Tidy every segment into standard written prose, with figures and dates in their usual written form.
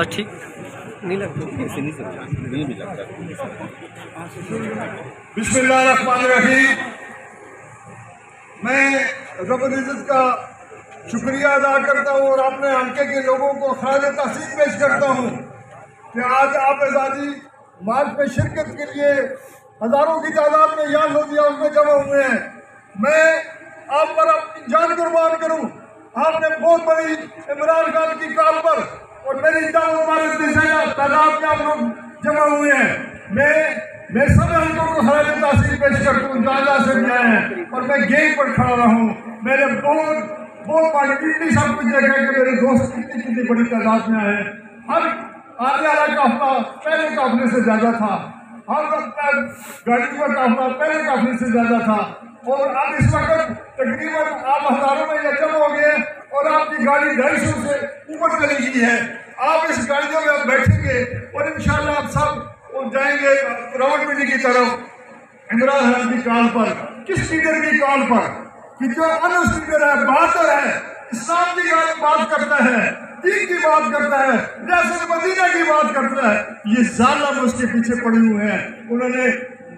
ठीक नहीं लगता, ऐसे नहीं सकता, नहीं भी लगता। बिस्मिल्लाहिर्रहमानिर्रहीम। मैं रब्बुल इज़्ज़त का शुक्रिया अदा करता हूँ और अपने हल्के के लोगों को खराज तहसीन पेश करता हूँ कि आज आप आज़ादी मार्च में शिरकत के लिए हज़ारों की तादाद में यहाँ लोग उसमें जमा हुए हैं। मैं आप पर अपनी जान कुर्बान करूँ। आपने बहुत बड़ी इमरान खान की कॉल पर और मेरी तादाद में आप लोग जमा हुए हैं। मैं सब हल्कों को खराज तहसीन पेश करता हूँ जो अल्लाह से भी आए हैं और मैं गेट पर खड़ा रहा हूँ। मैंने बहुत पार्टी सब कुछ देखा कि मेरे दोस्त कितनी बड़ी तादाद में आए हैं। हर आने वाला काफिला पहले काफिले से ज्यादा था, हर गाड़ी का काफिला पहले काफिले से ज्यादा था और अब इस वक्त तकरीबन आप हजारों में जमा हो गए और आपकी गाड़ी 250 से ऊपर चली गई है। आप इस गाड़ियों में आप बैठेंगे और इंशाल्लाह आप सब जाएंगे रावलपिंडी की तरफ इमरान खान की कॉल पर। किस लीडर की कॉल पर कि जो अनस लीडर है, बहादुर है, इस्लाम की बात करता है, दीन की बात करता है, रियासत मदीना की बात करता है, ये जालिम उसके पीछे पड़े हुए हैं। उन्होंने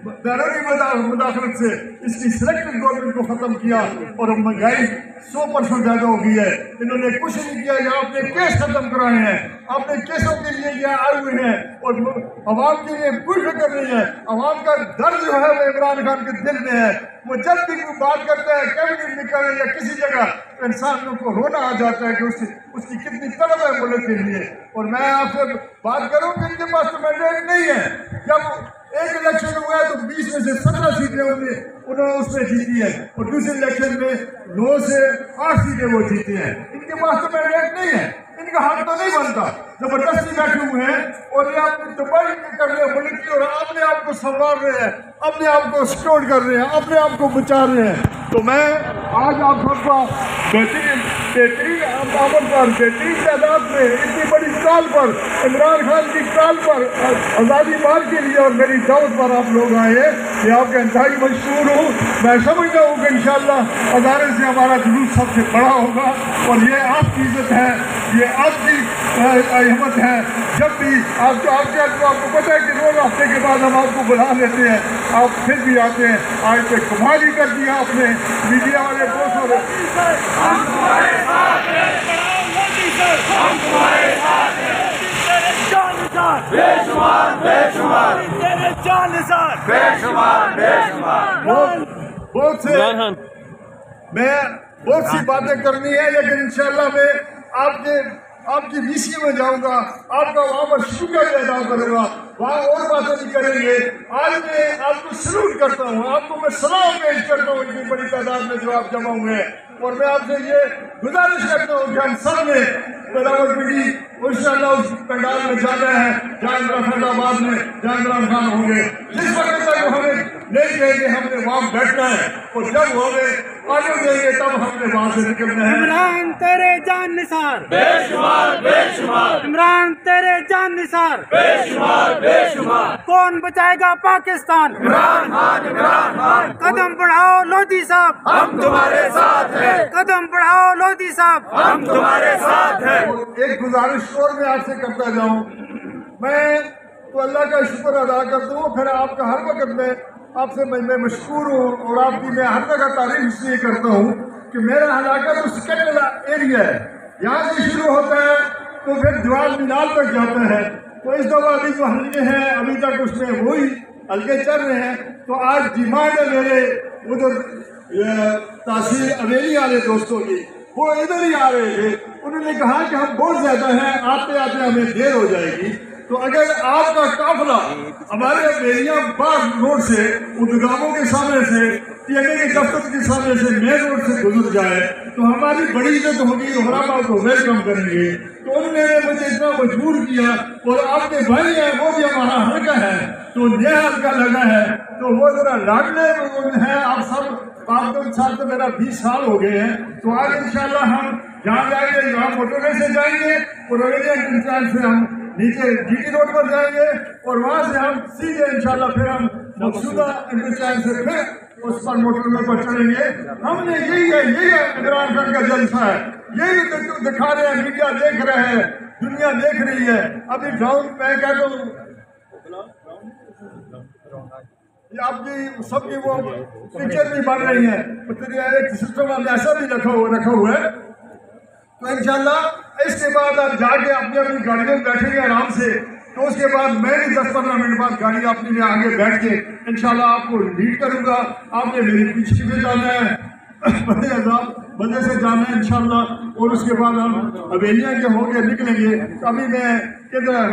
बैरूनी मुदाखलत से इसकी सिलेक्टेड गवर्नमेंट को खत्म किया और महंगाई 100% ज्यादा हो गई है। इन्होंने कुछ नहीं किया, यहाँ अपने केस खत्म कराए हैं, अपने केसों के लिए यहाँ आए हुए हैं और अवाम के लिए कोई फिक्र नहीं है। अवाम का दर्द जो है वो इमरान खान के दिल में है। वो जब भी कोई बात करता है कैबिनेट में करे या किसी जगह तो इंसानों को रोना आ जाता है कि उसकी कितनी तलब है मुल्क के लिए। और मैं आपसे बात करूँ कि इनके पास तो मैंडेट नहीं है। जब एक इलेक्शन हुआ है तो 20 में से 17 सीटें उन्होंने उसमें जीती है और दूसरे इलेक्शन में 9 से 8 सीटें वो जीती हैं। इनके पास तो मैंडेट नहीं है, इनका हक तो नहीं बनता। जबरदस्ती बैठे हुए हैं और ये अपनी तबाही कर रहे हैं मुल्क की और अपने आप को संवार रहे हैं, अपने आप को सिक्योर कर रहे हैं, अपने आप को बचा रहे हैं। तो मैं आज आप सबका बेहतरीन तादाद में इतनी बड़ी कॉल पर, इमरान खान की कॉल पर, आज़ादी मार्च के लिए और मेरी दावत पर आप लोग आए, ये आपका इंतहाई मशहूर हूँ। मैं समझता हूँ कि इंशाअल्लाह अदारे से हमारा जुलूस सबसे बड़ा होगा और ये आपकी इज्जत है, ये आपकी हिम्मत है। जब भी आपको पता है कि रोज हफ्ते के बाद हम आपको बुला लेते हैं, आप फिर भी आते हैं। आज तो कमाल ही कर दिया आपने मीडिया वाले दोस्तों ने। बहुत सी बातें करनी है लेकिन इंशाल्लाह मैं आपकी वीसी में जाऊंगा, आपका वहाँ पर शुक्रिया अदा करूंगा, वहाँ और बातें भी करेंगे। आज मैं आपको सलूट करता हूँ, आपको मैं सलाम पेश करता हूँ इतनी बड़ी तादाद में जो आप जमा हुए हैं। और मैं आपसे ये गुजारिश करता हूँ कि हम सब ने रावलपिंडी इंशाअल्लाह उस पंडाल में जाना है जहाँ फैजाबाद में जहाँ इमरान खान होंगे। जिस वक्त तक हमें नहीं कहेंगे हमने वहाँ बैठना है और जब हमें आगे देंगे तब हमने वहाँ से निकलना है। इमरान तेरे जान निसार बेशुमार बेशुमार, इमरान तेरे जान निसार बेशुमार बेशुमार, कौन बचाएगा पाकिस्तान? इमरान खान इमरान खान। कदम बढ़ाओ लोधी साहब, हम तुम्हारे साथ हैं, कदम बढ़ाओ लोधी साहब, हम तुम्हारे साथ हैं। एक गुजारिश और मैं आपसे करता जाऊँ, मैं तो अल्लाह का शुक्र अदा करता हूँ, फिर आपका हर वक्त में आपसे मैं मशहूर हूँ और आपकी मैं हर जगह तारीफ इसलिए करता हूँ कि मेरा इलाका तो स्केटल एरिया है, यहाँ से शुरू होता है तो फिर जवाब मीनार तक जाता है। तो इस दफा अभी जो हल्के हैं अभी तक उसमें वही हल्के चल रहे हैं। तो आज डिमांड है मेरे उधर तहसील अवेली वाले दोस्तों की, वो इधर ही आ रहे थे। उन्होंने कहा कि हम बहुत ज्यादा हैं, आते आते हमें देर हो जाएगी। तो अगर आपका काफिला हमारे बेलिया बाग रोड से उदगामों के सामने से टीएनए के दफ्तर के सामने से मेन रोड से गुजर जाए तो हमारी बड़ी इज्जत होगी और हम आपको वेलकम करेंगे। तो उन्होंने मुझे इतना मजबूर किया और आपके भाई हैं वो भी हमारा हल्का है तो नया हल्का लगा है तो वो जरा लाडले हैं। आप सब आपके साथ तो मेरा 20 साल हो गए हैं। तो आज इंशाल्लाह हम जहाँ जाएंगे यहाँ मोटरवे से जाएंगे और से हम नीचे जीटी रोड पर जाएंगे और वहाँ से हम सीधे इंशाल्लाह फिर हम मकसूदा इंटरचेंज से फिर उस पर मोटर पर चढ़ेंगे। हमने यही है इमरान खान का जलसा है, यही तो दिखा रहे हैं, मीडिया देख रहे हैं, दुनिया देख रही है। अभी ग्राउंड में कहता हूँ आपकी सबकी वो पिक्चर भी बन रही है, एक सिस्टम हमने ऐसा भी रखा हुआ है। तो इंशाल्लाह इसके बाद आप जाके अपनी अपनी गाड़ियों में बैठेंगे आराम से। तो उसके बाद मैं भी 10-15 मिनट बाद गाड़ी अपनी आगे बैठ के इंशाल्लाह आपको लीड करूंगा। आपने मेरे पीछे भी जाना है, बंदे से जाना है इंशाल्लाह। और उसके बाद हम हवेलियाँ के होके निकलेंगे। अभी मैं किधर